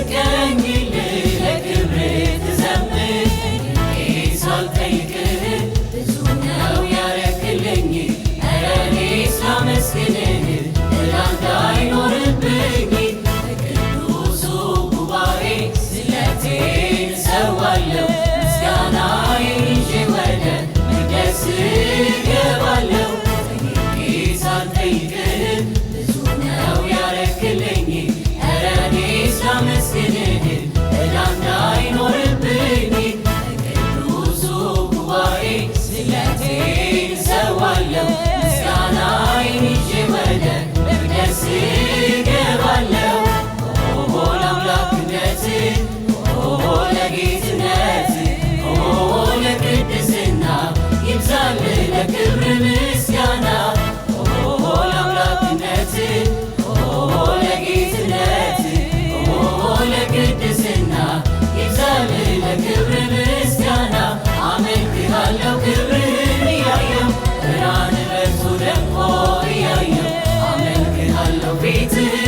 ስቀኝልህ ለክብርህ ትዘምር ሳልጠይቅህ ብዙ ነው ያረክልኝ ኧረ እኔስ ላመስግንህ ላንተ አይኖርብኝ በቅዱሱ ጉባኤ ስለቴን እሰዋለሁ ምስጋናዬን ይዤ ወደ መቅደስህ እገባለሁ ጠይቄ ሳልጠይቅህ ብዙ ነው ያረክልኝ ኧረ እኔስ ላመስግንህ ላንተ አይኖርብኝ በቅዱሱ ጉባኤ ስለቴን እሰዋለሁ ምስጋናዬን ይዤ ወደ መቅደስህ እገባለሁ ለአምላክነትህ ለጌትነትህ ለቅድስና ይብዛልህ ለክብርህ ምስጋና ለአምላክነትህ ለጌትነትህ ለቅድስና ይብዛልህ ለክብርህ ምስጋና አመልክሃለሁ ክብርህን እያየሁ ብርሃንህ በርቶ ደምቆ እያየሁ አመልክሃለሁ ፊትህን